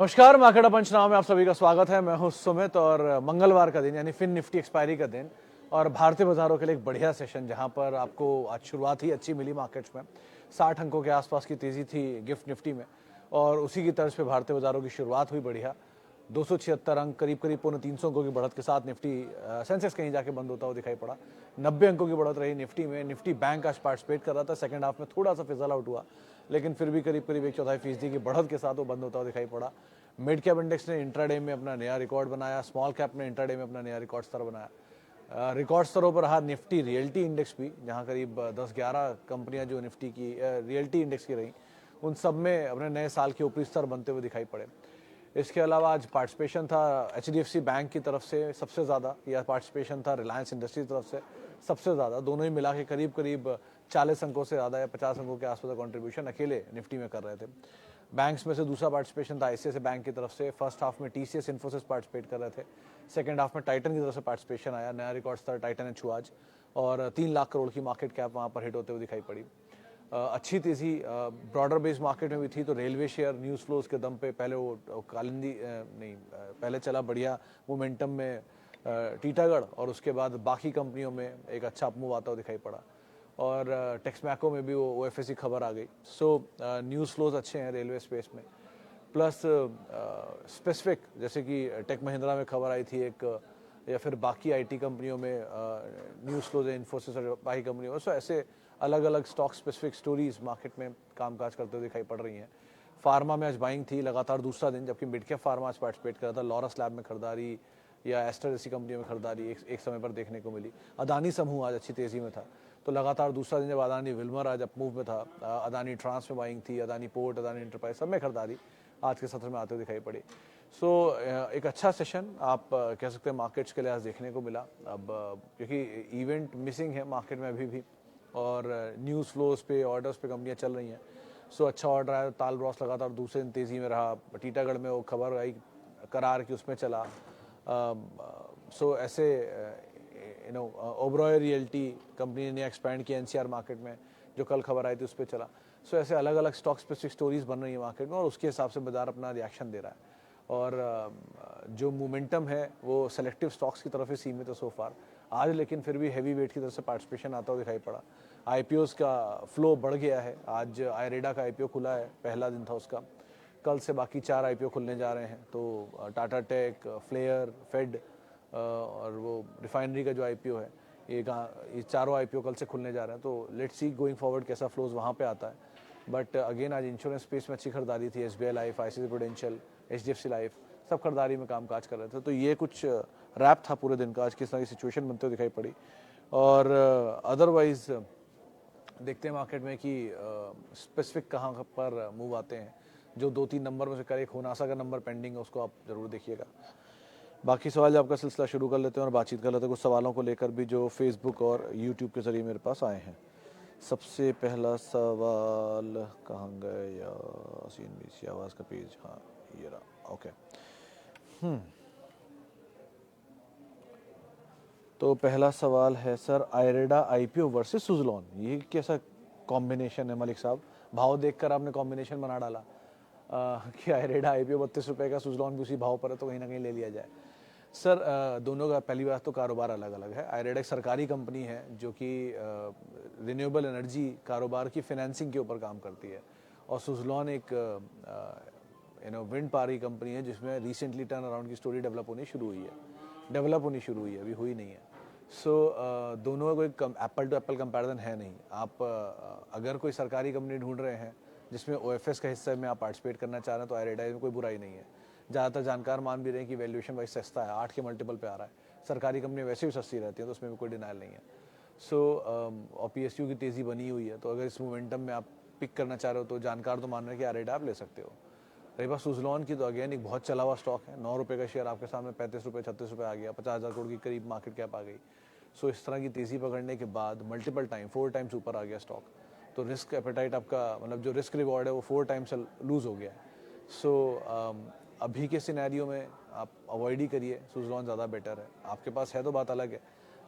नमस्कार, मार्केट पंचनामा में आप सभी का स्वागत है। मैं हूं सुमित और मंगलवार का दिन यानी फिन निफ्टी एक्सपायरी का दिन और भारतीय बाजारों के लिए एक बढ़िया सेशन जहां पर आपको आज शुरुआत ही अच्छी मिली मार्केट्स में। 60 अंकों के आसपास की तेजी थी गिफ्ट निफ्टी में और उसी की तर्ज पे भारतीय बाजारों की शुरुआत हुई बढ़िया। 276 अंक करीब 300 अंकों की बढ़त के साथ निफ्टी सेंसेक्स कहीं जाके बंद होता हुआ दिखाई पड़ा। 90 अंकों की बढ़त रही निफ्टी में। निफ्टी बैंक आज पार्टिसिपेट कर रहा था, सेकंड हाफ में थोड़ा सा फिजल आउट हुआ लेकिन फिर भी करीब 1/4% की बढ़त के साथ वो बंद होता हुआ दिखाई पड़ा। मिड कैप इंडेक्स ने इंट्राडे में अपना नया रिकॉर्ड बनाया, स्मॉल कैप ने इंट्राडे में अपना नया रिकॉर्ड स्तर बनाया। रिकॉर्ड स्तरों पर रहा निफ्टी रियल्टी इंडेक्स भी, जहां करीब 10-11 कंपनियां जो निफ्टी की रियल्टी इंडेक्स की रही, उन सब में अपने नए साल के ऊपरी स्तर बनते हुए दिखाई पड़े। इसके अलावा आज पार्टिसिपेशन था HDFC बैंक की तरफ से सबसे ज़्यादा, या पार्टिसिपेशन था रिलायंस इंडस्ट्री की तरफ से सबसे ज़्यादा। दोनों ही मिला के करीब 40 अंकों से ज़्यादा या 50 अंकों के आसपास कंट्रीब्यूशन अकेले निफ्टी में कर रहे थे। बैंक्स में से दूसरा पार्टिसिपेशन था ICICI बैंक की तरफ से। फर्स्ट हाफ में TCS इन्फोसिस पार्टिसिपेट कर रहे थे, सेकंड हाफ में टाइटन की तरफ से पार्टिसिपेशन आया। नया रिकॉर्ड स्तर टाइटन ने छुआ आज और 3 लाख करोड़ की मार्केट कैप वहाँ पर हिट होते हुए दिखाई पड़ी। अच्छी तेज़ी ब्रॉडर बेस्ड मार्केट में भी थी। तो रेलवे शेयर न्यूज़ फ्लोज के दम पे पहले वो कालिंदी नहीं पहले चला बढ़िया मोमेंटम में टीटागढ़, और उसके बाद बाकी कंपनियों में एक अच्छा अपमूव आता हुआ दिखाई पड़ा और टेक्समैको में भी वो OFAC खबर आ गई। सो न्यूज़ फ्लोज अच्छे हैं रेलवे स्पेस में। प्लस स्पेसिफिक जैसे कि टेक महिंद्रा में खबर आई थी एक, या फिर बाकी IT कंपनियों में न्यूज़ फ्लोज है, इन्फोसिस और बाकी कंपनियों में। सो ऐसे अलग अलग स्टॉक स्पेसिफिक स्टोरीज मार्केट में कामकाज करते हुए दिखाई पड़ रही हैं। फार्मा में आज बाइंग थी लगातार दूसरा दिन, जबकि मिड कैप फार्मा आज पार्टिसिपेट कर रहा था। लॉरस लैब में खरीदारी या एस्टर जैसी कंपनियों में खरीदारी एक समय पर देखने को मिली। अदानी समूह आज अच्छी तेजी में था, तो लगातार दूसरा दिन जब अदानी विल्मर आज अपमूव में था, अदानी ट्रांस में बाइंग थी, अदानी पोर्ट, अदानी इंटरप्राइज सब में खरीदारी आज के सत्र में आते हुए दिखाई पड़ी। सो एक अच्छा सेशन आप कह सकते हैं मार्केट्स के लिए आज देखने को मिला। अब क्योंकि इवेंट मिसिंग है मार्केट में अभी भी और न्यूज़ फ्लोज पे ऑर्डर्स पे कंपनियां चल रही हैं। सो अच्छा ऑर्डर आया। ताल ब्रॉस लगातार दूसरे दिन तेज़ी में रहा। टीटागढ़ में वो खबर आई करार की, उसमें चला। सो ऐसे ओबरॉय रियल्टी कंपनी ने एक्सपैंड किया NCR मार्केट में, जो कल खबर आई थी उस पर चला। सो ऐसे अलग अलग स्टॉक स्पेसिफिक स्टोरीज बन रही है मार्केट में और उसके हिसाब से बाजार अपना रिएक्शन दे रहा है। और जो मोमेंटम है वो सेलेक्टिव स्टॉक्स की तरफ ही सीमित है सो फार आज, लेकिन फिर भी हैवी वेट की तरफ से पार्टिसिपेशन आता हुआ दिखाई पड़ा। IPOs का फ्लो बढ़ गया है। आज आयरेडा का IPO खुला है, पहला दिन था उसका। कल से बाकी 4 IPO खुलने जा रहे हैं। तो टाटा टेक, फ्लेयर, फेड और वो रिफाइनरी का जो IPO है, ये चारों IPO कल से खुलने जा रहे हैं। तो लेट्स सी गोइंग फॉरवर्ड कैसा फ्लोज वहाँ पे आता है। बट अगेन आज इंश्योरेंस स्पेस में अच्छी खरीदारी थी। SBI life, ICICI prudential, HDFC life सब खरीदारी में कामकाज कर रहे थे। तो ये कुछ रैप था पूरे दिन का। आज किस तरह की सिचुएशन बनते हुए दिखाई पड़ी और अदरवाइज देखते हैं मार्केट में कि स्पेसिफिक कहाँ पर मूव आते हैं। जो 2-3 नंबर में से कर एक होनासा का नंबर पेंडिंग है, उसको आप जरूर देखिएगा। बाकी सवाल जवाब का सिलसिला शुरू कर लेते हैं और बातचीत कर लेते हैं कुछ सवालों को लेकर भी जो फेसबुक और यूट्यूब के जरिए मेरे पास आए हैं। सबसे पहला सवाल कहाँ गए यार, CNBC आवाज़ का पेज, हाँ ये रहा, ओके। तो पहला सवाल है सर, आयरेडा IPO वर्सेस सुजलॉन, ये कैसा कॉम्बिनेशन है मलिक साहब? भाव देखकर आपने कॉम्बिनेशन बना डाला कि आयरेडा IPO 32 रुपये का, सुजलॉन भी उसी भाव पर है, तो कहीं ना कहीं ले लिया जाए। सर दोनों का पहली बात तो कारोबार अलग अलग है। आयरेडा एक सरकारी कंपनी है जो कि रिन्यूएबल एनर्जी कारोबार की फाइनेंसिंग के ऊपर काम करती है, और सुजलॉन एक विंड पावर की कंपनी है जिसमें रिसेंटली टर्न अराउंड की स्टोरी डेवलप होनी शुरू हुई है, अभी हुई नहीं है। सो दोनों का कोई एप्पल टू एप्पल कंपैरिजन है नहीं। आप अगर कोई सरकारी कंपनी ढूंढ रहे हैं जिसमें OFS का हिस्से में आप पार्टिसिपेट करना चाह रहे हैं तो आयरेडा में कोई बुराई नहीं है। ज़्यादातर जानकार मान भी रहे हैं कि वैल्यूएशन वाइज सस्ता है, 8 के मल्टीपल पे आ रहा है। सरकारी कंपनी वैसे भी सस्ती रहती है, तो उसमें भी कोई डिनाइल नहीं है। सो और PSU की तेज़ी बनी हुई है, तो अगर इस मोमेंटम में आप पिक करना चाह रहे हो तो जानकार तो मान रहे हैं कि आयरेडा आप ले सकते हो। रही बात सुजलॉन की, तो अगेन एक बहुत चला हुआ स्टॉक है। 9 रुपये का शेयर आपके सामने 35 रुपये 36 रुपये आ गया, 50,000 करोड़ की करीब मार्केट कैप आ गई। सो इस तरह की तेज़ी पकड़ने के बाद मल्टीपल टाइम 4 टाइम्स ऊपर आ गया स्टॉक, तो रिस्क एपेटाइट आपका, मतलब जो रिस्क रिवॉर्ड है वो 4 टाइम्स से लूज़ हो गया है। सो अभी के सिनेरियो में आप अवॉइड ही करिए, सुजलॉन ज़्यादा बेटर है। आपके पास है तो बात अलग है,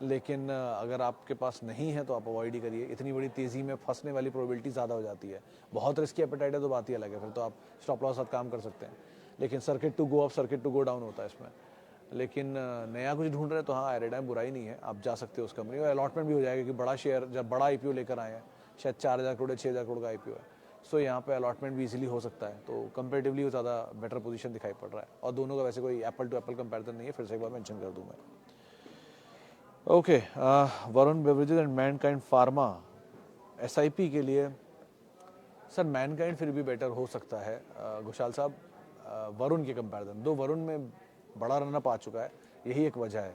लेकिन अगर आपके पास नहीं है तो आप अवॉइड ही करिए। इतनी बड़ी तेज़ी में फंसने वाली प्रोबेबिलिटी ज़्यादा हो जाती है। बहुत रिस्की एपेटाइट है तो बात ही अलग है, फिर तो आप स्टॉप लॉस साथ काम कर सकते हैं। लेकिन circuit to go up circuit to go down होता है इसमें। लेकिन नया कुछ ढूंढ रहे हैं तो हाँ, एरेडाइम बुराई नहीं है, आप जा सकते हो उस कंपनी में। अलॉटमेंट भी हो जाएगा कि बड़ा शेयर, जब बड़ा आईपीओ लेकर आए हैं, शायद 4,000 करोड़ 6,000 करोड़ का आईपीओ है, सो यहाँ पे अलॉटमेंट भी इजीली हो सकता है। तो कंपेरेटिवली वो ज़्यादा बेटर पोजीशन दिखाई पड़ रहा है। और दोनों का वैसे कोई एप्पल टू एप्पल कंपैरिजन नहीं है, फिर से एक बार मेंशन कर दूँ मैं। Okay, Varun beverages and Mankind pharma SIP के लिए सर मैनकाइंड फिर भी बेटर हो सकता है घोषाल साहब, वरुण के कंपैरिजन। दो वरुण में बड़ा रनअप आ चुका है, यही एक वजह है।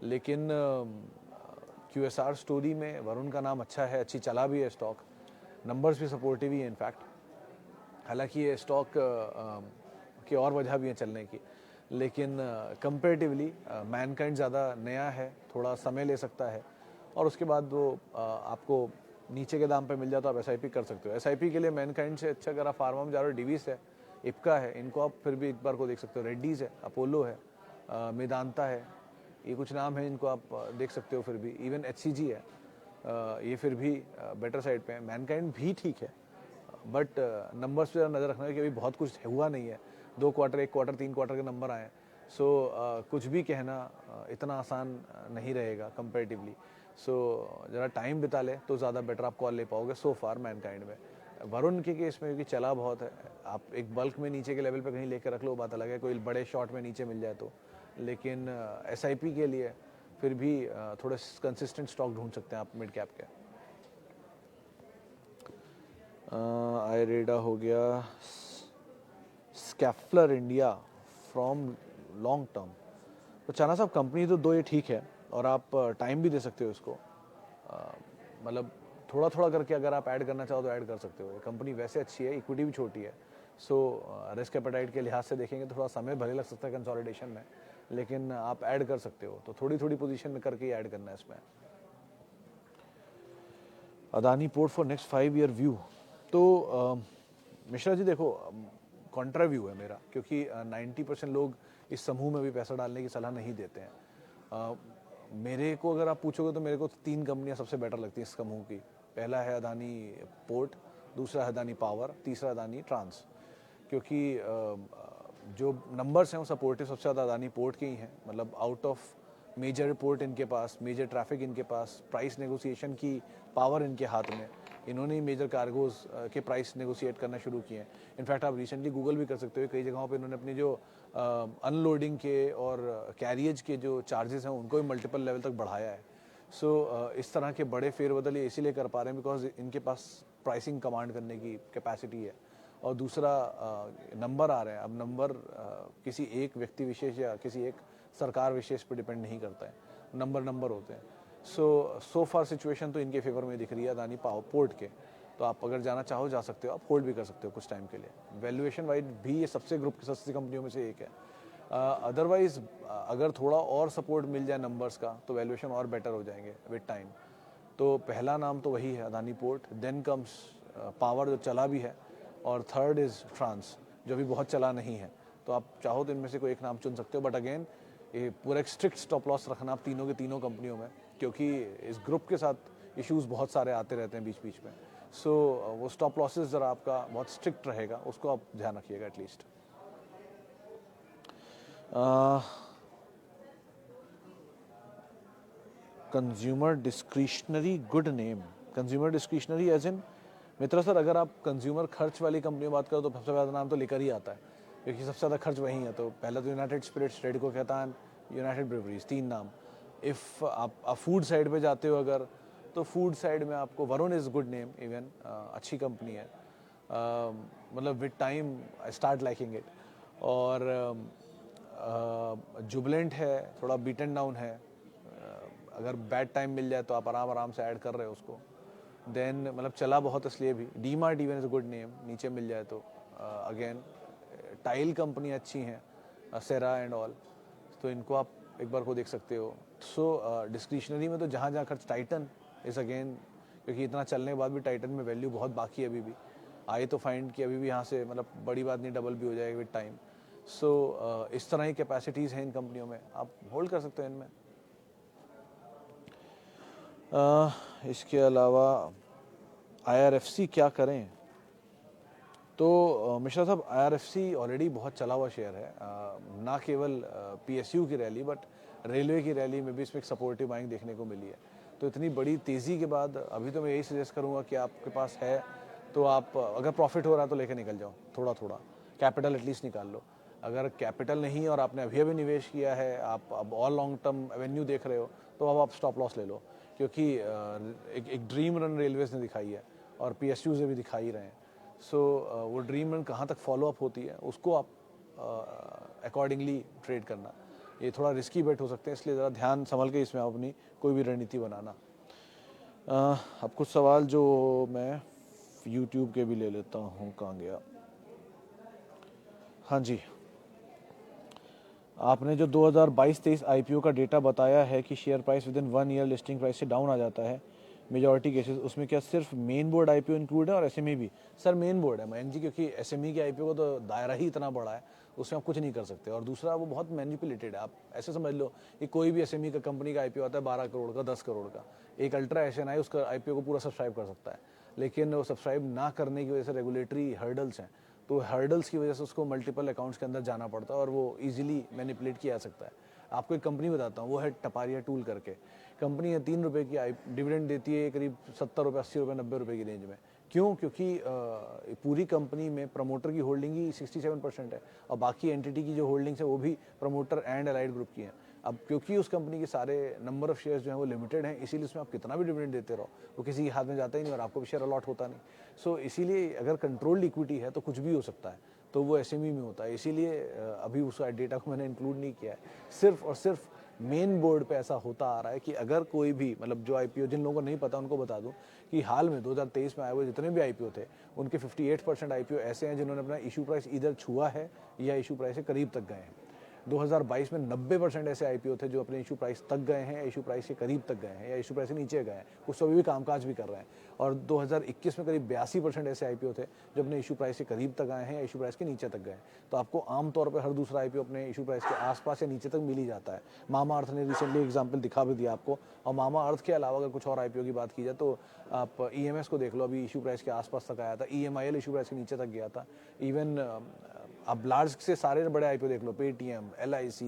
लेकिन क्यूएसआर स्टोरी में वरुण का नाम अच्छा है, अच्छी चला भी है स्टॉक, नंबर्स भी सपोर्टिव ही है इनफैक्ट। हालांकि ये स्टॉक की और वजह भी है चलने की, लेकिन कंपेरेटिवली मैनकाइंड ज़्यादा नया है, थोड़ा समय ले सकता है। और उसके बाद वो आपको नीचे के दाम पे मिल जाए तो आप एसआईपी कर सकते हो। एसआईपी के लिए मैनकाइंड से अच्छा अगर आप फार्मा में जा रहे हो, डिवीस है, इप्का है, इनको आप फिर भी एक बार को देख सकते हो। रेड्डीज़ है, अपोलो है, मेदांता है, ये कुछ नाम है इनको आप देख सकते हो। फिर भी इवन एचसीजी है, ये फिर भी बेटर साइड पे है। मैनकाइंड भी ठीक है, बट नंबर्स पे नज़र रखना है कि अभी बहुत कुछ हुआ नहीं है। 2 क्वार्टर, 1 क्वार्टर, 3 क्वार्टर के नंबर आए, सो कुछ भी कहना इतना आसान नहीं रहेगा कंपेरेटिवली। सो ज़रा टाइम बिता ले तो ज़्यादा बेटर आप कॉल ले पाओगे सो फार मैनकाइंड में। वरुण के केस में क्योंकि चला बहुत है, आप एक बल्क में नीचे के लेवल पे कहीं लेकर रख लो, बात अलग है, कोई बड़े शॉट में नीचे मिल जाए तो। लेकिन एसआईपी के लिए फिर भी थोड़े कंसिस्टेंट स्टॉक ढूंढ सकते हैं आप मिड कैप के। आयरेडा हो गया, स्कैफलर इंडिया फ्रॉम लॉन्ग टर्म। तो चाना साहब कंपनी तो दो ये ठीक है, और आप टाइम भी दे सकते हो इसको, मतलब थोड़ा थोड़ा करके अगर आप ऐड करना चाहो तो ऐड कर सकते हो। कंपनी वैसे अच्छी है, इक्विटी भी छोटी है, सो रिस्क एपेटाइट के लिहाज से देखेंगे तो थोड़ा समय भले लग सकता है कंसोलिडेशन में, लेकिन आप ऐड कर सकते हो। तो थोड़ी थोड़ी पोजीशन में करके ही ऐड करना है इसमें। Adani port for next 5 year view, तो मिश्रा जी देखो, कॉन्ट्रा व्यू है मेरा, क्योंकि 90% लोग इस समूह में भी पैसा डालने की सलाह नहीं देते हैं। मेरे को अगर आप पूछोगे तो मेरे को 3 कंपनियां सबसे बेटर लगती हैं इस समूह की। पहला है अदानी पोर्ट, दूसरा है अदानी पावर, तीसरा अदानी ट्रांस। क्योंकि जो नंबर्स हैं वो सपोर्टिव सबसे ज़्यादा अदानी पोर्ट के ही हैं, मतलब आउट ऑफ मेजर पोर्ट इनके पास, मेजर ट्रैफिक इनके पास, प्राइस नेगोशिएशन की पावर इनके हाथ में, इन्होंने ही मेजर कार्गोज के प्राइस नेगोशिएट करना शुरू किए हैं। इनफैक्ट आप रिसेंटली गूगल भी कर सकते हो, कई जगहों पे इन्होंने अपनी जो अनलोडिंग के और कैरियज के जो चार्जेस हैं उनको भी मल्टीपल लेवल तक बढ़ाया है। सो इस तरह के बड़े फेरबदल ये इसीलिए कर पा रहे हैं बिकॉज इनके पास प्राइसिंग कमांड करने की कैपेसिटी है। और दूसरा नंबर आ रहे हैं, अब नंबर किसी एक व्यक्ति विशेष या किसी एक सरकार विशेष पर डिपेंड नहीं करता है, नंबर होते हैं। सो फार सिचुएशन तो इनके फेवर में दिख रही है अदानी पावर पोर्ट के। तो आप अगर जाना चाहो जा सकते हो, आप होल्ड भी कर सकते हो कुछ टाइम के लिए। वैल्यूएशन वाइज भी ये सबसे ग्रुप की सस्ती कंपनियों में से एक है। अदरवाइज अगर थोड़ा और सपोर्ट मिल जाए नंबर्स का तो वैल्यूएशन और बेटर हो जाएंगे विद टाइम। तो पहला नाम तो वही है Adani port, then comes power जो चला भी है, और थर्ड इज़ ट्रांस जो भी बहुत चला नहीं है। तो आप चाहो तो इनमें से कोई एक नाम चुन सकते हो, बट अगेन ये पूरा एक स्ट्रिक्ट स्टॉप लॉस रखना आप तीनों के तीनों कंपनियों में, क्योंकि इस ग्रुप के साथ इश्यूज बहुत सारे आते रहते हैं बीच बीच में। सो वो स्टॉप लॉसेस ज़रा आपका बहुत स्ट्रिक्ट रहेगा, उसको आप ध्यान रखिएगा at least. Consumer discretionary good name, consumer discretionary as in Myntra sir, अगर आप कंज्यूमर खर्च वाली कंपनी में बात करो तो सबसे ज़्यादा नाम तो लेकर ही आता है, क्योंकि सबसे ज़्यादा खर्च वही है। तो पहला तो यूनाइटेड स्पिरिट्स, रेडको कहतान, यूनाइटेड ब्रेवरीज, 3 नाम। इफ़ आप फूड साइड पे जाते हो अगर, तो फूड साइड में आपको Varun is good name, even अच्छी कंपनी है, मतलब with time I start liking it. और जुबलेंट है, थोड़ा बीटन डाउन है, अगर बैड टाइम मिल जाए तो आप आराम से ऐड कर रहे हो उसको। देन मतलब चला बहुत इसलिए भी, D mart even is good name, नीचे मिल जाए तो। अगेन टाइल कंपनी अच्छी हैं, सेरा एंड ऑल, तो इनको आप एक बार को देख सकते हो। सो डिस्क्रिशनरी में तो जहाँ जहाँ खर्च, टाइटन इज़ अगेन, क्योंकि इतना चलने के बाद भी टाइटन में वैल्यू बहुत बाकी है अभी भी। आई तो फाइंड कि अभी भी यहाँ से मतलब बड़ी बात नहीं, डबल भी हो जाएगा विद टाइम। सो इस तरह की कैपेसिटीज़ हैं इन कंपनियों में, आप होल्ड कर सकते हो इनमें। इसके अलावा IRFC क्या करें? तो मिश्रा साहब, IRFC ऑलरेडी बहुत चला हुआ शेयर है, ना केवल PSU की रैली बट रेलवे की रैली में भी इसमें एक सपोर्टिव बाइंग देखने को मिली है। तो इतनी बड़ी तेज़ी के बाद अभी तो मैं यही सजेस्ट करूंगा कि आपके पास है तो आप अगर प्रॉफिट हो रहा है तो लेके निकल जाओ, थोड़ा थोड़ा कैपिटल एटलीस्ट निकाल लो। अगर कैपिटल नहीं और आपने अभी अभी निवेश किया है, आप अब और लॉन्ग टर्म एवेन्यू देख रहे हो, तो अब आप स्टॉप लॉस ले लो, क्योंकि एक ड्रीम रन रेलवेज ने दिखाई है और PSU से भी दिखा ही रहे हैं। सो वो ड्रीम रन कहाँ तक फॉलो अप होती है उसको आप अकॉर्डिंगली ट्रेड करना। ये थोड़ा रिस्की बेट हो सकते हैं, इसलिए ज़रा ध्यान संभल के इसमें आप अपनी कोई भी रणनीति बनाना। अब कुछ सवाल जो मैं यूट्यूब के भी ले लेता हूँ, कहाँ गया? हाँ जी, आपने जो 2022-23 IPO का डेटा बताया है कि share price with in 1 year listing price से डाउन आ जाता है मेजॉरिटी केसेस, उसमें क्या सिर्फ मेन बोर्ड IPO इंक्लूड है और SME भी? सर मेन बोर्ड है मयंक जी, क्योंकि SME के IPO का तो दायरा ही इतना बड़ा है, उसमें आप कुछ नहीं कर सकते। और दूसरा, वो बहुत मैनिपुलेटेड है। आप ऐसे समझ लो कि कोई भी SME का कंपनी का IPO आता है 12 करोड़ का, 10 करोड़ का, एक अल्ट्रा SNI उसका IPO को पूरा सब्सक्राइब कर सकता है, लेकिन वो सब्सक्राइब ना करने की वजह से रेगुलेटरी हर्डल्स हैं, तो हर्डल्स की वजह से उसको मल्टीपल अकाउंट्स के अंदर जाना पड़ता है और वो इजीली मैनिपुलेट किया जा सकता है। आपको एक कंपनी बताता हूँ, वो है टपारिया टूल करके कंपनी है, 3 रुपये की डिविडेंड देती है, करीब 70 रुपये, 80 रुपये, 90 रुपये की रेंज में। क्यों? क्योंकि पूरी कंपनी में प्रमोटर की होल्डिंग ही 67% है और बाकी एंटिटी की जो होल्डिंग्स है वो भी प्रमोटर एंड अलाइड ग्रुप की हैं। अब क्योंकि उस कंपनी के सारे नंबर ऑफ शेयर्स जो हैं वो लिमिटेड हैं, इसीलिए उसमें आप कितना भी डिविडेंड देते रहो वो किसी के हाथ में जाता ही नहीं और आपको भी शेयर अलॉट होता नहीं। सो इसीलिए अगर कंट्रोल्ड इक्विटी है तो कुछ भी हो सकता है, तो वो SME में होता है। इसीलिए अभी उस डेटा को मैंने इंक्लूड नहीं किया है। सिर्फ और सिर्फ मेन बोर्ड पे ऐसा होता आ रहा है कि अगर कोई भी, मतलब जो IPO, जिन लोगों को नहीं पता उनको बता दूं कि हाल में 2023 में आए हुए जितने भी IPO थे, उनके 58% IPO ऐसे हैं जिन्होंने अपना इशू प्राइस इधर छुआ है या इशू प्राइस से करीब तक गए हैं। 2022 में 90% ऐसे IPO थे जो अपने इशू प्राइस तक गए हैं, इशू प्राइस के करीब तक गए हैं या इशू प्राइस से नीचे गए हैं, कुछ तो अभी भी कामकाज भी कर रहे हैं। और 2021 में करीब 82% ऐसे IPO थे जो अपने इशू प्राइस के करीब तक आए हैं या इशू प्राइस के नीचे तक गए हैं। तो आपको आमतौर पर हर दूसरा IPO अपने इशू प्राइस के आसपास या नीचे तक मिल ही जाता है। मामा अर्थ ने रिसेंटली एग्जाम्पल दिखा भी दिया आपको। और मामा अर्थ के अलावा अगर कुछ और IPO की बात की जाए तो आप EMS को देख लो, अभी इशू प्राइस के आसपास तक आया था। EMIL इशू प्राइस के नीचे तक गया था। इवन अब लार्ज से सारे बड़े IPO देख लो, पेटीएम, LIC,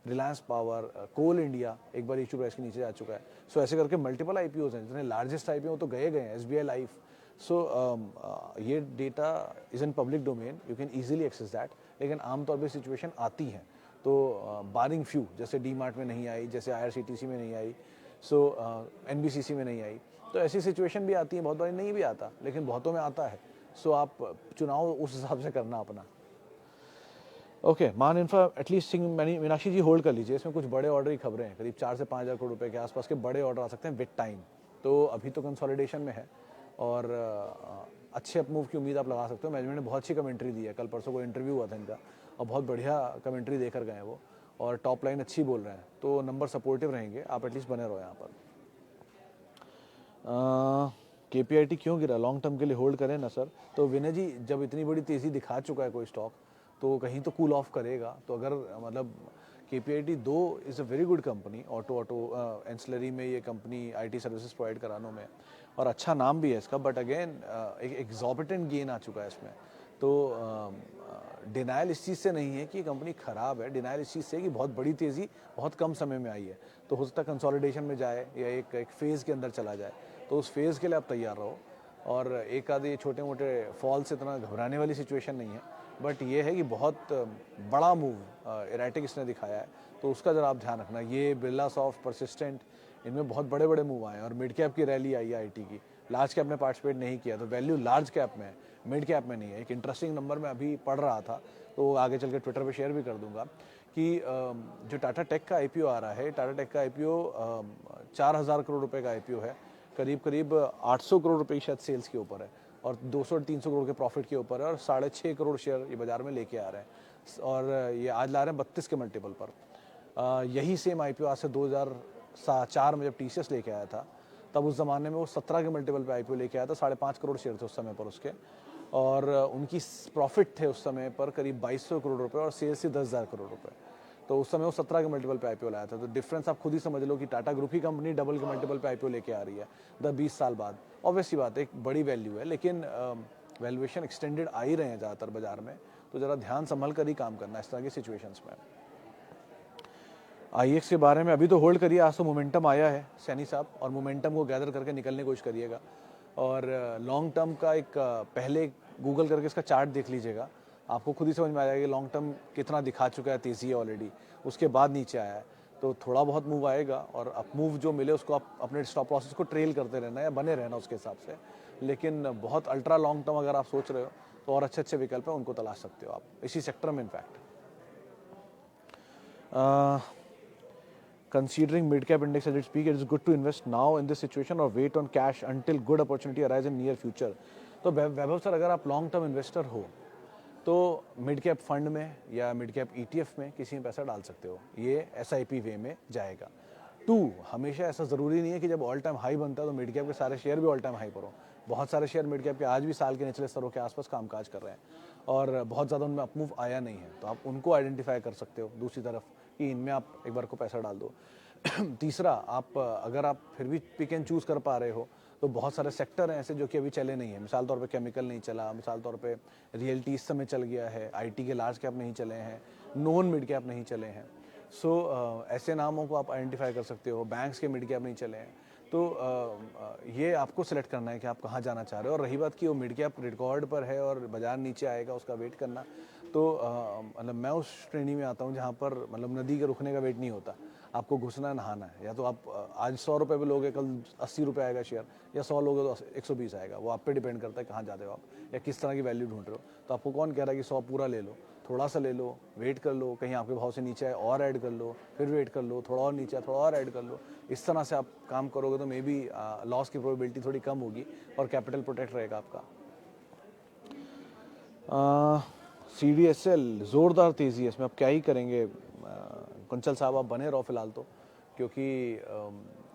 रिलायंस पावर, कोल इंडिया एक बार इशू प्राइस के नीचे जा चुका है। सो ऐसे करके मल्टीपल IPOs हैं, जितने लार्जेस्ट IPO तो गए हैं, SBI लाइफ। सो ये data is in public domain, you can easily access that. लेकिन आमतौर पर सिचुएशन आती है तो बारिंग फ्यू, जैसे DMart में नहीं आई, जैसे IRCTC में नहीं आई, सो NBCC में नहीं आई, तो ऐसी सिचुएशन भी आती है। बहुत बार नहीं भी आता, लेकिन बहुतों में आता है। सो आप चुनाव उस हिसाब से करना अपना। ओके, मान इन्फ्रा एटलीस्ट मीनाक्षी जी होल्ड कर लीजिए, इसमें कुछ बड़े ऑर्डर की खबरें हैं, करीब 4 से 5 हज़ार करोड़ रुपए के आसपास के बड़े ऑर्डर आ सकते हैं विद टाइम। तो अभी तो कंसोलिडेशन में है और अच्छे अपमूव की उम्मीद आप लगा सकते हो। मैनेजमेंट ने बहुत अच्छी कमेंट्री दी है, कल परसों को इंटरव्यू हुआ था इनका और बहुत बढ़िया कमेंट्री देकर गए वो, और टॉप लाइन अच्छी बोल रहे हैं, तो नंबर सपोर्टिव रहेंगे, आप एटलीस्ट बने रहो यहाँ पर। KPIT क्यों गिरा, लॉन्ग टर्म के लिए होल्ड करें ना सर? तो विनय जी, जब इतनी बड़ी तेज़ी दिखा चुका है कोई स्टॉक तो कहीं तो कूल ऑफ करेगा। तो अगर मतलब KPIT दो is a very good company, auto ancillary में ये कंपनी IT सर्विसेज प्रोवाइड करानों में, और अच्छा नाम भी है इसका, बट अगेन एक एग्जॉर्बिटेंट गेन आ चुका है इसमें। तो डिनाइल इस चीज़ से नहीं है कि ये कंपनी ख़राब है, डिनाइल इस चीज़ से कि बहुत बड़ी तेज़ी बहुत कम समय में आई है। तो हो सकता है कंसोलिडेशन में जाए या एक फेज़ के अंदर चला जाए, तो उस फेज़ के लिए आप तैयार रहो। और एक आधे छोटे मोटे फॉल से इतना घबराने वाली सिचुएशन नहीं है, बट ये है कि बहुत बड़ा मूव एराटिक इसने दिखाया है, तो उसका ज़रा आप ध्यान रखना। ये बिरला सॉफ्ट, परसिस्टेंट, इनमें बहुत बड़े बड़े मूव आए हैं और मिड कैप की रैली आई है IT की। लार्ज कैप में पार्टिसिपेट नहीं किया, तो वैल्यू लार्ज कैप में है, मिड कैप में नहीं है। एक इंटरेस्टिंग नंबर मैं अभी पढ़ रहा था, तो आगे चल के ट्विटर पर शेयर भी कर दूंगा कि जो टाटा टेक का IPO आ रहा है, टाटा टेक का IPO 4,000 करोड़ रुपए का IPO है, करीब करीब 800 करोड़ रुपए की शायद सेल्स के ऊपर है और 200-300 करोड़ के प्रॉफिट के ऊपर है, और 6.5 करोड़ शेयर ये बाजार में लेके आ रहे हैं और ये आज ला रहे हैं 32 के मल्टीपल पर। यही सेम IPO आज से 2004 में जब TCS लेके आया था, तब उस ज़माने में वो 17 के मल्टीपल पे IPO लेके आया था, 5.5 करोड़ शेयर थे उस समय पर उसके, और उनकी प्रॉफिट थे उस समय पर करीब 2200 करोड़ रुपए और सेल्स थी 10,000 करोड़ रुपए। तो उस समय वो 17 के मल्टीपल पे आईपीओ लाया था। तो डिफरेंस आप खुद ही समझ लो कि टाटा ग्रुप की कंपनी डबल के मल्टीपल पे आईपीओ लेके आ रही है 20 साल बाद। ऑब्वियसली बात है, एक बड़ी वैल्यू है, लेकिन वैल्यूएशन एक्सटेंडेड आ ही रहे हैं ज़्यादातर बाजार में, तो ज़रा ध्यान संभल कर ही काम करना इस तरह की सिचुएशंस में। आईएक्स के बारे में अभी तो होल्ड करिए, आज तो मोमेंटम आया है सैनी साहब, और मोमेंटम को गैदर करके निकलने की कोशिश करिएगा। और लॉन्ग टर्म का एक पहले गूगल करके इसका चार्ट देख लीजिएगा, आपको खुद ही समझ में आ जाएगा कि लॉन्ग टर्म कितना दिखा चुका है तेजी है ऑलरेडी, उसके बाद नीचे आया है। तो थोड़ा बहुत मूव आएगा और अप मूव जो मिले उसको आप अपने स्टॉप लॉसेस को ट्रेल करते रहना या बने रहना उसके हिसाब से। लेकिन बहुत अल्ट्रा लॉन्ग टर्म अगर आप सोच रहे हो तो और अच्छे अच्छे विकल्प हैं, उनको तलाश सकते हो आप इसी सेक्टर में in fact. Considering mid-cap index as its peak, it is good to invest now in this situation or wait on cash until good opportunity arise in near future. तो वैभव सर, अगर आप लॉन्ग टर्म इन्वेस्टर हो तो mid cap fund में या mid cap ETF में किसी में पैसा डाल सकते हो, ये एसआईपी वे में जाएगा। 2, हमेशा ऐसा ज़रूरी नहीं है कि जब ऑल टाइम हाई बनता है तो मिड कैप के सारे शेयर भी ऑल टाइम हाई पर हो। बहुत सारे शेयर मिड कैप के आज भी साल के निचले स्तरों के आसपास कामकाज कर रहे हैं और बहुत ज़्यादा उनमें अपमूव आया नहीं है, तो आप उनको आइडेंटिफाई कर सकते हो दूसरी तरफ कि इनमें आप एक बार को पैसा डाल दो। तीसरा, आप अगर आप फिर भी पिक एंड चूज़ कर पा रहे हो तो बहुत सारे सेक्टर हैं ऐसे जो कि अभी चले नहीं है। मिसाल तौर पे केमिकल नहीं चला, मिसाल तौर पे रियल्टी इस समय चल गया है, आईटी के लार्ज कैप नहीं चले हैं, नॉन मिड कैप नहीं चले हैं। सो ऐसे नामों को आप आइडेंटिफाई कर सकते हो। बैंक्स के मिड कैप नहीं चले हैं, तो ये आपको सिलेक्ट करना है कि आप कहाँ जाना चाह रहे हो। और रही बात कि वो मिड कैप रिकॉर्ड पर है और बाजार नीचे आएगा उसका वेट करना, तो मतलब मैं उस श्रेणी में आता हूँ जहाँ पर मतलब नदी के रुकने का वेट नहीं होता, आपको घुसना नहाना है। या तो आप आज 100 रुपये पे लोगे, कल 80 रुपये आएगा शेयर, या 100 लोगे तो 120 आएगा। वो आप पे डिपेंड करता है कहाँ जाते हो आप या किस तरह की वैल्यू ढूंढ रहे हो। तो आपको कौन कह रहा है कि 100 पूरा ले लो, थोड़ा सा ले लो, वेट कर लो, कहीं आपके भाव से नीचे आए और ऐड कर लो, फिर वेट कर लो, थोड़ा और नीचे आए थोड़ा और ऐड कर लो। इस तरह से आप काम करोगे तो मे बी लॉस की प्रोबेबिलिटी थोड़ी कम होगी और कैपिटल प्रोटेक्ट रहेगा आपका। CDSL ज़ोरदार तेज़ी है, इसमें आप क्या ही करेंगे कुंचल साहब, आप बने रहो फिलहाल तो, क्योंकि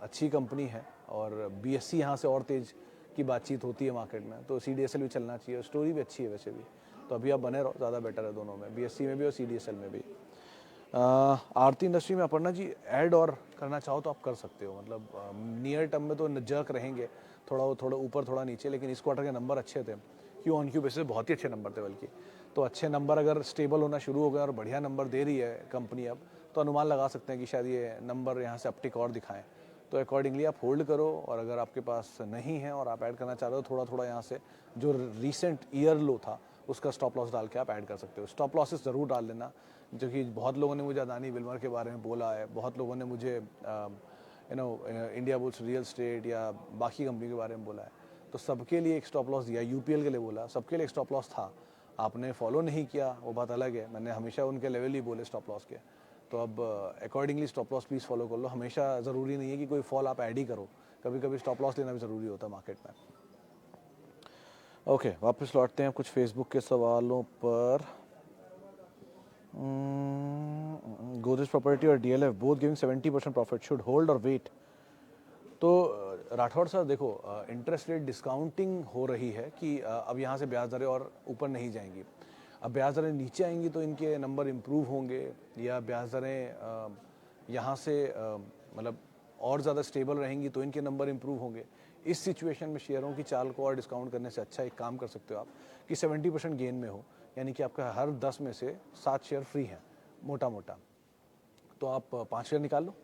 अच्छी कंपनी है और BSE यहाँ से और तेज़ की बातचीत होती है मार्केट में, तो CDSL भी चलना चाहिए। स्टोरी भी अच्छी है वैसे भी, तो अभी आप बने रहो, ज़्यादा बेटर है दोनों में, BSE में भी और CDSL में भी। आरती इंडस्ट्री में अपर्णा जी ऐड और करना चाहो तो आप कर सकते हो। मतलब नियर टर्म में तो जर्क रहेंगे, थोड़ा ऊपर थोड़ा नीचे, लेकिन इस क्वार्टर के नंबर अच्छे थे, क्यू ऑन क्यू बेसिस बहुत ही अच्छे नंबर थे बल्कि। तो अच्छे नंबर अगर स्टेबल होना शुरू हो गए और बढ़िया नंबर दे रही है कंपनी अब, तो अनुमान लगा सकते हैं कि शायद ये नंबर यहाँ से अपटिक और दिखाएं। तो अकॉर्डिंगली आप होल्ड करो, और अगर आपके पास नहीं है और आप ऐड करना चाह रहे हो थोड़ा थोड़ा यहाँ से जो रीसेंट ईयर लो था उसका स्टॉप लॉस डाल के आप ऐड कर सकते हो। स्टॉप लॉसेस ज़रूर डाल लेना, जो कि बहुत लोगों ने मुझे अदानी विल्मर के बारे में बोला है, बहुत लोगों ने मुझे इंडिया बुल्स रियल एस्टेट या बाकी कंपनी के बारे में बोला है, तो सबके लिए एक स्टॉप लॉस दिया। UPL के लिए बोला, सबके लिए एक स्टॉप लॉस था। आपने फॉलो नहीं किया वो बात अलग है, मैंने हमेशा उनके लेवल ही बोले स्टॉप लॉस के। तो अब accordingly stop loss please follow कर लो। हमेशा ज़रूरी नहीं है कि कोई फॉल आप ऐड ही करो, कभी कभी स्टॉप लॉस लेना भी ज़रूरी होता है मार्केट में। ओके, वापस लौटते हैं कुछ फेसबुक के सवालों पर। गोदरेज प्रॉपर्टी और DLF both giving 70% profit, should hold और वेट। तो राठौड़ सर देखो, इंटरेस्ट रेट डिस्काउंटिंग हो रही है कि अब यहाँ से ब्याज दरें और ऊपर नहीं जाएंगी। अब ब्याज दरें नीचे आएंगी तो इनके नंबर इम्प्रूव होंगे, या ब्याज दरें यहाँ से मतलब और ज़्यादा स्टेबल रहेंगी तो इनके नंबर इम्प्रूव होंगे। इस सिचुएशन में शेयरों की चाल को और डिस्काउंट करने से अच्छा एक काम कर सकते हो आप कि 70% गेन में हो, यानी कि आपका हर 10 में से 7 शेयर फ्री हैं मोटा मोटा, तो आप 5 शेयर निकाल लो,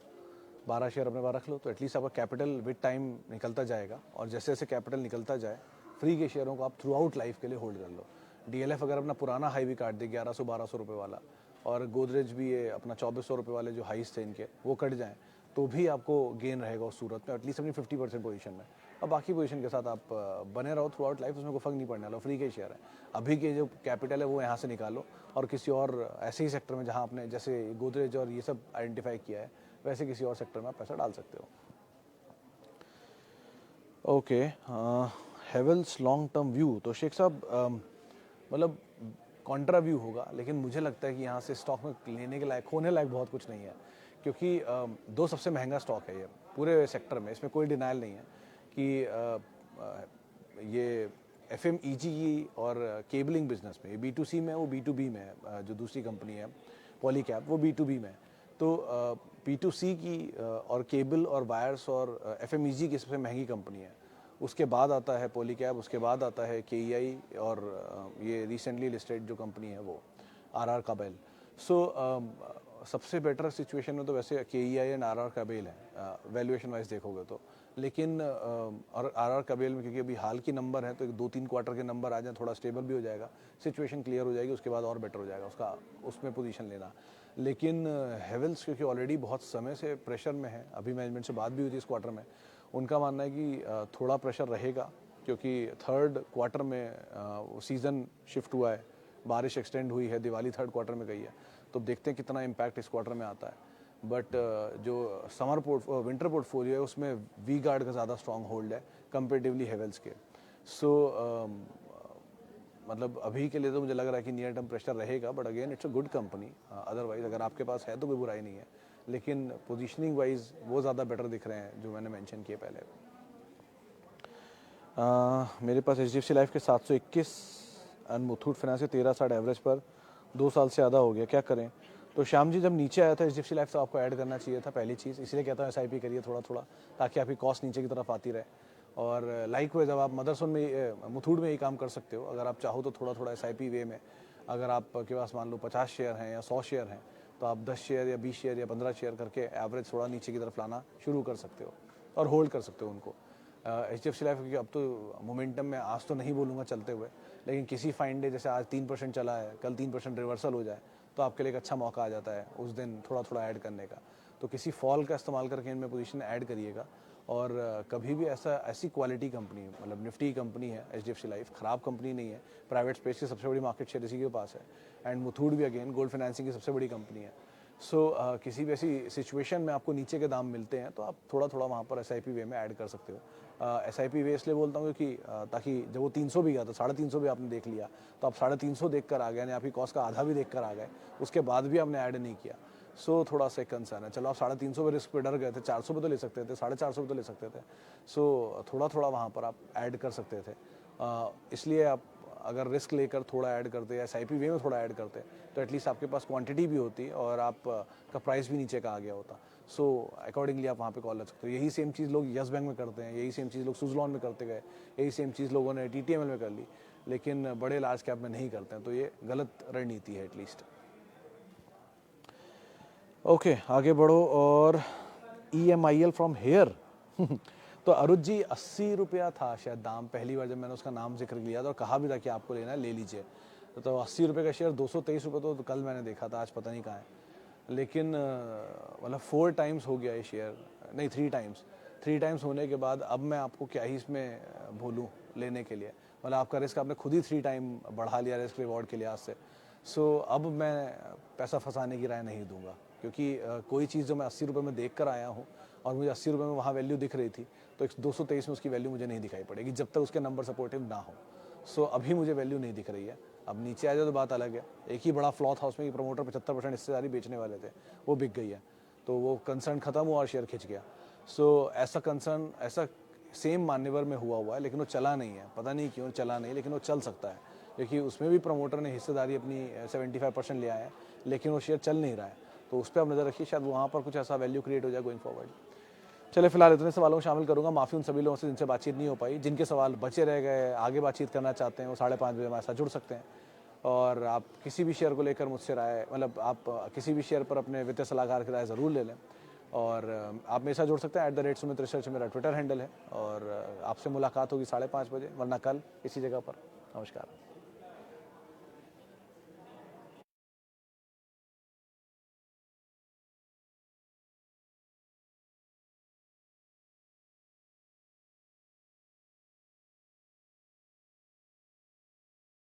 12 शेयर अपने पास रख लो, तो एटलीस्ट आपका कैपिटल विद टाइम निकलता जाएगा। और जैसे जैसे कैपिटल निकलता जाए, फ्री के शेयरों को आप थ्रू आउट लाइफ के लिए होल्ड कर लो। DLF अगर अपना पुराना हाई भी काट दे 1100-1200 रुपये वाला, और गोदरेज भी ये अपना 2400 रुपये वाले जो हाईस थे इनके वो कट जाएँ, तो भी आपको गेन रहेगा उस सूरत में, एटलीस्ट अपनी 50% पोजीशन में। और बाकी पोजीशन के साथ आप बने रहो थ्रू आउट लाइफ, उसमें कोई फर्क नहीं पड़ने वाला, फ्री के शेयर है। अभी के जो कैपिटल है वो यहाँ से निकालो और किसी और ऐसे ही सेक्टर में जहाँ आपने जैसे गोदरेज और ये सब आइडेंटिफाई किया है वैसे किसी और सेक्टर में आप पैसा डाल सकते हो। Okay, Havells long term view, तो शेख साहब मतलब कॉन्ट्रा व्यू होगा, लेकिन मुझे लगता है कि यहाँ से स्टॉक में लेने के लायक होने लायक बहुत कुछ नहीं है, क्योंकि दो सबसे महंगा स्टॉक है ये पूरे सेक्टर में, इसमें कोई डिनाइल नहीं है कि ये FMEG और केबलिंग बिजनेस में, ये B2C में है, वो B2B में है, जो दूसरी कंपनी है पॉलीकैब, वो B2B में है। तो P2C की और केबल और वायर्स और FMEG की सबसे महंगी कंपनी है। उसके बाद आता है पॉलीकैब, उसके बाद आता है KEI और ये रिसेंटली लिस्टेड जो कंपनी है वो RR काबेल। सबसे बेटर सिचुएशन में तो वैसे KEI एंड RR काबेल है वैल्यूएशन वाइज देखोगे तो, लेकिन और RR काबेल में क्योंकि अभी हाल की नंबर है तो एक 2-3 क्वार्टर के नंबर आ जाए, थोड़ा स्टेबल भी हो जाएगा, सिचुएशन क्लियर हो जाएगी, उसके बाद और बेटर हो जाएगा उसका, उसमें पोजीशन लेना। लेकिन हेवल्स क्योंकि ऑलरेडी बहुत समय से प्रेशर में है, अभी मैनेजमेंट से बात भी हुई थी इस क्वार्टर में, उनका मानना है कि थोड़ा प्रेशर रहेगा क्योंकि थर्ड क्वार्टर में सीज़न शिफ्ट हुआ है, बारिश एक्सटेंड हुई है, दिवाली थर्ड क्वार्टर में गई है, तो देखते हैं कितना इम्पैक्ट इस क्वार्टर में आता है। बट जो विंटर पोर्टफोलियो है उसमें वी गार्ड का ज़्यादा स्ट्रॉन्ग होल्ड है कंपेरेटिवली हेवल्स के। मतलब अभी के लिए तो मुझे लग रहा है कि नियर टर्म प्रेशर रहेगा, but again it's a good company. Otherwise अगर आपके पास है तो कोई बुराई नहीं है, लेकिन पोजीशनिंग वाइज वो ज़्यादा बेटर दिख रहे हैं जो मैंने मेंशन किए पहले। मेरे पास HDFC लाइफ के 721 एंड मुथूट फाइनेंस के 1360 एवरेज पर 2 साल से ज़्यादा हो गया, क्या करें? तो श्याम जी, जब नीचे आया था HDFC लाइफ तो आपको ऐड करना चाहिए था पहली चीज़, इसलिए कहता हूँ SIP करिए थोड़ा थोड़ा, ताकि आपकी कॉस्ट नीचे की तरफ आती रहे। और लाइक वाइज अब आप मदरसन में मुथूट में ही काम कर सकते हो, अगर आप चाहो तो थोड़ा थोड़ा SIP वे में, अगर आपके पास मान लो 50 शेयर हैं या 100 शेयर हैं तो आप 10 शेयर या 20 शेयर या 15 शेयर करके एवरेज थोड़ा नीचे की तरफ लाना शुरू कर सकते हो और होल्ड कर सकते हो उनको। HDFC लाइफ क्योंकि अब तो मोमेंटम में, आज तो नहीं बोलूँगा चलते हुए, लेकिन किसी फाइन डे जैसे आज 3% चला है, कल 3% रिवर्सल हो जाए तो आपके लिए एक अच्छा मौका आ जाता है उस दिन थोड़ा थोड़ा ऐड करने का। तो किसी फॉल का इस्तेमाल करके इनमें पोजीशन ऐड करिएगा। और कभी भी ऐसी क्वालिटी कंपनी, मतलब निफ्टी कंपनी है HDFC लाइफ, ख़राब कंपनी नहीं है, प्राइवेट स्पेस की सबसे बड़ी मार्केट शेयर इसी के पास है, एंड मुथूट भी अगेन गोल्ड फाइनेंसिंग की सबसे बड़ी कंपनी है। किसी भी ऐसी सिचुएशन में आपको नीचे के दाम मिलते हैं तो आप थोड़ा थोड़ा वहाँ पर SIP वे में ऐड कर सकते हो। SIP वे इसलिए बोलता हूँ कि ताकि जब वो 300 भी गया था, 350 भी आपने देख लिया, तो आप 350 देख कर आ गए, यानी आपकी कॉस्ट का आधा भी देख कर आ गए, उसके बाद भी आपने ऐड नहीं किया। थोड़ा सा कंसर्न है। चलो आप 350 पे रिस्क पे डर गए थे, 400 पे तो ले सकते थे, 450 पे तो ले सकते थे। थोड़ा थोड़ा वहाँ पर आप ऐड कर सकते थे। इसलिए आप अगर रिस्क लेकर थोड़ा ऐड करते या SIP वे में थोड़ा ऐड करते तो एटलीस्ट आपके पास क्वांटिटी भी होती और आप का प्राइस भी नीचे का आ गया होता। अकॉर्डिंगली आप वहाँ पे कॉल कर सकते हो। यही सेम चीज़ लोग यस बैंक में करते हैं, यही सेम चीज़ लोग सुजलॉन में करते गए, यही सेम चीज़ लोगों ने TTML में कर ली, लेकिन बड़े लार्ज कैप में नहीं करते हैं। तो ये गलत रणनीति है एटलीस्ट। ओके, आगे बढ़ो। और EMIL फ्रॉम हेयर तो अरुज जी 80 रुपया था शायद दाम, पहली बार जब मैंने उसका नाम जिक्र किया था और कहा भी था कि आपको लेना है ले लीजिए। तो 80 रुपये का शेयर 223 रुपये तो कल मैंने देखा था, आज पता नहीं कहाँ है। लेकिन मतलब 4 टाइम्स हो गया ये शेयर, नहीं 3 टाइम्स होने के बाद अब मैं आपको क्या ही इसमें बोलूँ लेने के लिए। मतलब आपका रिस्क आपने खुद ही 3 टाइम बढ़ा लिया रिस्क रिवॉर्ड के लिहाज से। अब मैं पैसा फंसाने की राय नहीं दूंगा, क्योंकि कोई चीज़ जो मैं 80 रुपये में देख कर आया हूँ और मुझे 80 रुपये में वहाँ वैल्यू दिख रही थी, तो 223 में उसकी वैल्यू मुझे नहीं दिखाई पड़ेगी जब तक उसके नंबर सपोर्टिव ना हो। अभी मुझे वैल्यू नहीं दिख रही है। अब नीचे आ जाए तो बात अलग है। एक ही बड़ा फ्लॉ था उसमें कि प्रमोटर 75% हिस्सेदारी बेचने वाले थे, वो बिक गई है, तो वो कंसर्न खत्म हुआ और शेयर खिंच गया। ऐसा कंसर्न ऐसा सेम मान्यवर में हुआ है, लेकिन वो चला नहीं है, पता नहीं क्यों चला नहीं, लेकिन वो चल सकता है क्योंकि उसमें भी प्रमोटर ने हिस्सेदारी अपनी 75% लिया है, लेकिन वो शेयर चल नहीं रहा है। तो उस पर आप नज़र रखिए, शायद वहाँ पर कुछ ऐसा वैल्यू क्रिएट हो जाए गोइंग फॉरवर्ड। चलिए, फिलहाल इतने सवालों को शामिल करूंगा। माफ़ी उन सभी लोगों से जिनसे बातचीत नहीं हो पाई। जिनके सवाल बचे रह गए, आगे बातचीत करना चाहते हैं, वो 5:30 बजे हमारे साथ जुड़ सकते हैं। और आप किसी भी शेयर को लेकर मुझसे राय, मतलब आप किसी भी शेयर पर अपने वित्तीय सलाहकार की राय ज़रूर ले लें। और आप मेरे साथ जुड़ सकते हैं @सुमित रिसर्च मेरा ट्विटर हैंडल है। और आपसे मुलाकात होगी 5:30 बजे, वरना कल इसी जगह पर। नमस्कार।